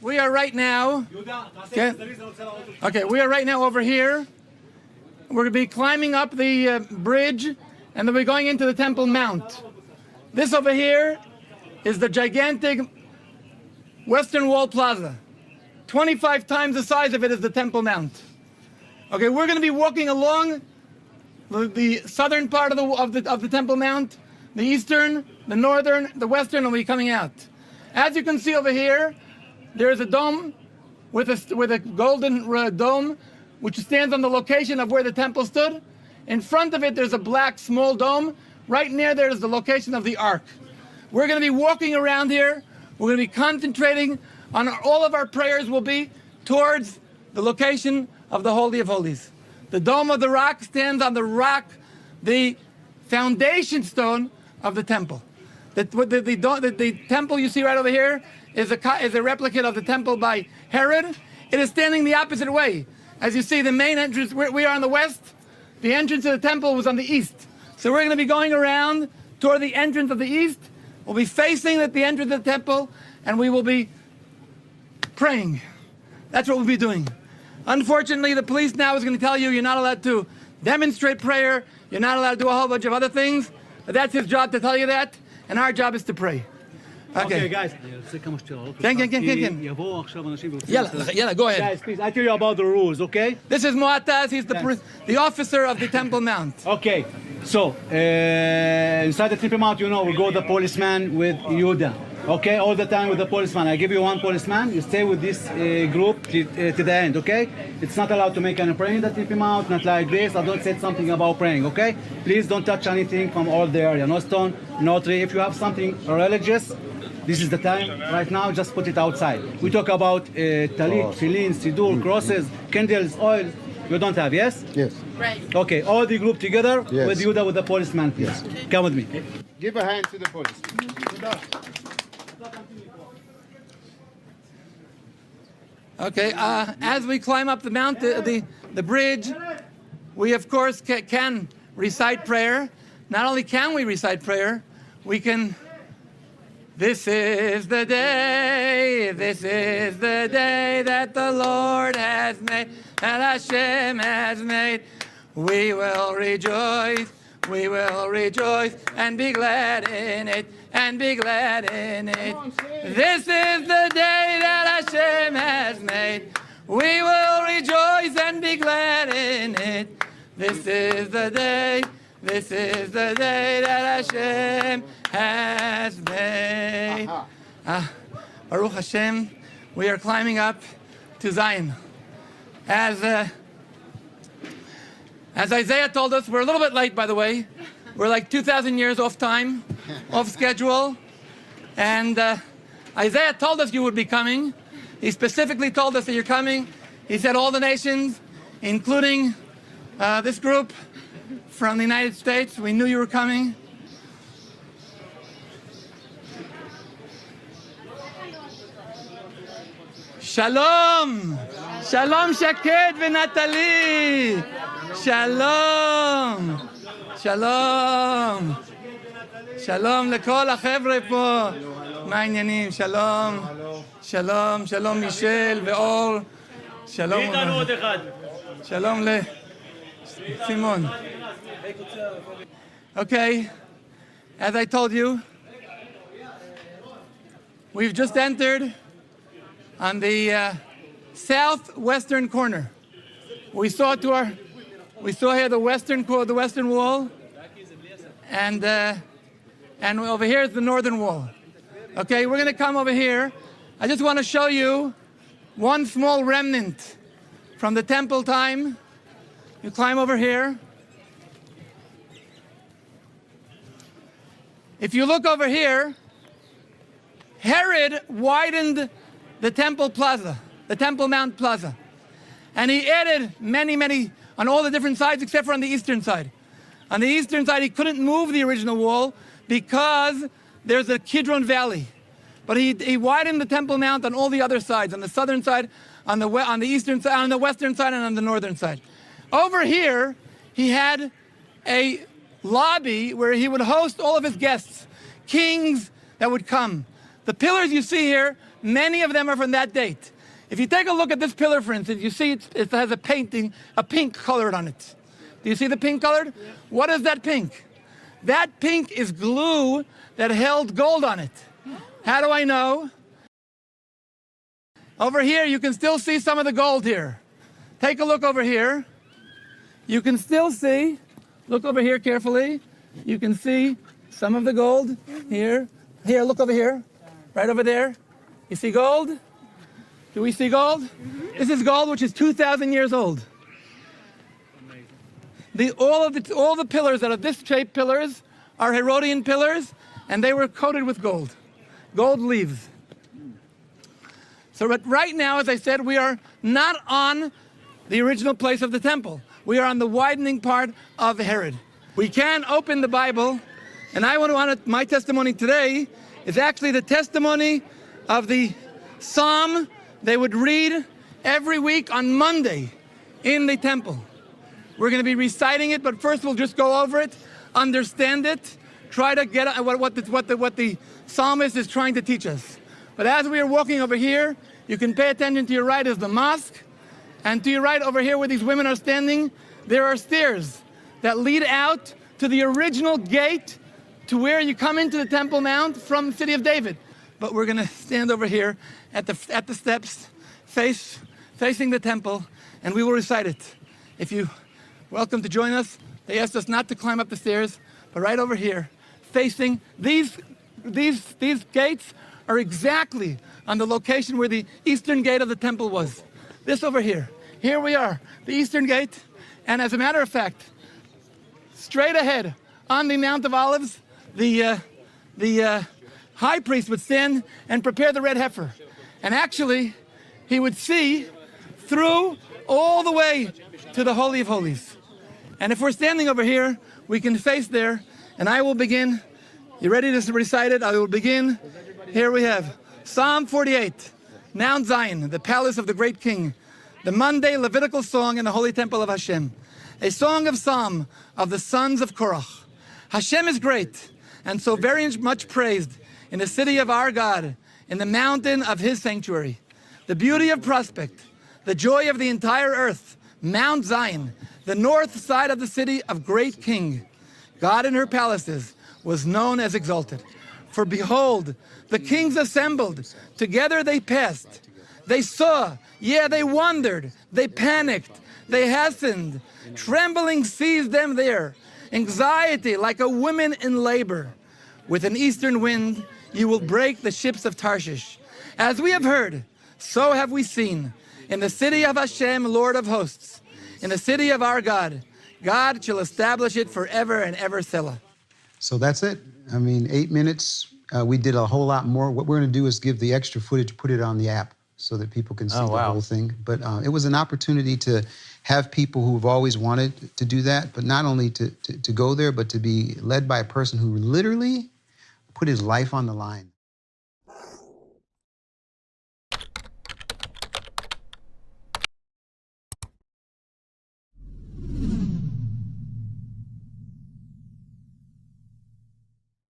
we are right now. Okay, we are right now over here. We're going to be climbing up the bridge, and then we're going into the Temple Mount. This over here is the gigantic Western Wall Plaza. 25 times the size of it is the Temple Mount. Okay, we're going to be walking along the southern part of the Temple Mount, the eastern, the northern, the western, and we'll be coming out. As you can see over here, there's a dome with a golden dome, which stands on the location of where the temple stood. In front of it, there's a black small dome. Right near there is the location of the ark. We're going to be walking around here. We're going to be concentrating on all of our prayers will be towards the location of the Holy of Holies. The Dome of the Rock stands on the rock, the foundation stone of the temple. The temple you see right over here is a replica of the temple by Herod. It is standing the opposite way. As you see, the main entrance, we are on the west. The entrance to the temple was on the east. So we're going to be going around toward the entrance of the east. We'll be facing at the entrance of the temple, and we will be praying. That's what we'll be doing. Unfortunately, the police now is going to tell you you're not allowed to demonstrate prayer. You're not allowed to do a whole bunch of other things. But that's his job to tell you that, and our job is to pray. Okay, guys. Can. Yalla, go ahead. Guys, please, I tell you about the rules, okay? This is Mu'attaz. He's the officer of the Temple Mount. Okay, so inside the Temple Mount, you know, we go the policeman with Yehuda. Okay, all the time with the policeman. I give you one policeman. You stay with this group to the end. Okay, it's not allowed to make any praying in the Temple Mount. Not like this. I don't say something about praying. Okay, please don't touch anything from all the area. No stone, no tree. If you have something religious, this is the time right now, just put it outside. We talk about talit, tefillin, sidur, crosses, candles, oil. You don't have, yes? Yes. Right. Okay, all the group together Yes. with Yehuda, with the policeman, please. Yes. Come with me. Give a hand to the police. Okay, as we climb up the mount, the bridge, we of course can recite prayer. Not only can we recite prayer, we can. This is the day that the Lord has made, that Hashem has made. We will rejoice and be glad in it, and be glad in it. This is the day that Hashem has made. We will rejoice and be glad in it. This is the day that Hashem has made. Baruch Hashem, we are climbing up to Zion. As Isaiah told us, we're a little bit late, by the way. We're like 2,000 years off time, off schedule. And Isaiah told us you would be coming. He specifically told us that you're coming. He said all the nations, including this group from the United States, we knew you were coming. Shalom! Shalom Shaked ונטלי! שלום! שלום! שלום לכל החבר'ה פה! מה העניינים? שלום! שלום, שלום מישל ואור! שלום! שלום לסימון! Okay, as I told you, we've just entered on the southwestern corner. We saw here the western wall, and over here is the northern wall. Okay, we're going to come over here. I just want to show you one small remnant from the temple time. You climb over here. If you look over here, Herod widened the Temple Plaza, the Temple Mount Plaza. And he added many, on all the different sides except for on the eastern side. On the eastern side, he couldn't move the original wall because there's a Kidron Valley. But he widened the Temple Mount on all the other sides, on the southern side, on the eastern side, on the western side, and on the northern side. Over here, he had a lobby where he would host all of his guests, kings that would come. The pillars you see here Many of them are from that date. If you take a look at this pillar, for instance, you see it has a painting, a pink colored on it. Do you see the pink colored? Yeah. What is that pink? That pink is glue that held gold on it. How do I know? Over here, you can still see some of the gold here. Take a look over here. You can still see, look over here carefully. You can see some of the gold here. Here, look over here, right over there. You see gold? Do we see gold? This is gold, which is 2,000 years old. All the pillars that are this shaped pillars are Herodian pillars, and they were coated with gold. Gold leaves. So but right now, as I said, we are not on the original place of the temple. We are on the widening part of Herod. We can open the Bible, and my testimony today is actually the testimony of the psalm they would read every week on Monday in the temple. We're going to be reciting it, but first we'll just go over it, understand it, try to get what the psalmist is trying to teach us. But as we are walking over here, you can pay attention. To your right is the mosque, and to your right over here where these women are standing, there are stairs that lead out to the original gate to where you come into the Temple Mount from the city of David. But we're going to stand over here at the steps, facing the temple, and we will recite it. If you welcome to join us, they asked us not to climb up the stairs, but right over here, facing these gates are exactly on the location where the eastern gate of the temple was. This over here. Here we are, the eastern gate, and as a matter of fact, straight ahead on the Mount of Olives, the high priest would stand and prepare the red heifer. And actually, he would see through all the way to the Holy of Holies. And if we're standing over here, we can face there, and I will begin. You ready to recite it? I will begin. Here we have Psalm 48, Mount Zion, the palace of the great king, the Monday Levitical song in the holy temple of Hashem, a song of psalm of the sons of Korach. Hashem is great, and so very much praised in the city of our God, in the mountain of his sanctuary. The beauty of prospect, the joy of the entire earth, Mount Zion, the north side of the city of great king. God in her palaces was known as exalted. For behold, the kings assembled, together they passed. They saw, yeah, they wondered, they panicked, they hastened. Trembling seized them there, anxiety like a woman in labor. With an eastern wind, you will break the ships of Tarshish. As we have heard, so have we seen. In the city of Hashem, Lord of hosts, in the city of our God, God shall establish it forever and ever, Selah. So that's it. I mean, 8 minutes. We did a whole lot more. What we're going to do is give the extra footage, put it on the app so that people can see the whole thing. But it was an opportunity to have people who've always wanted to do that, but not only to go there, but to be led by a person who literally put his life on the line.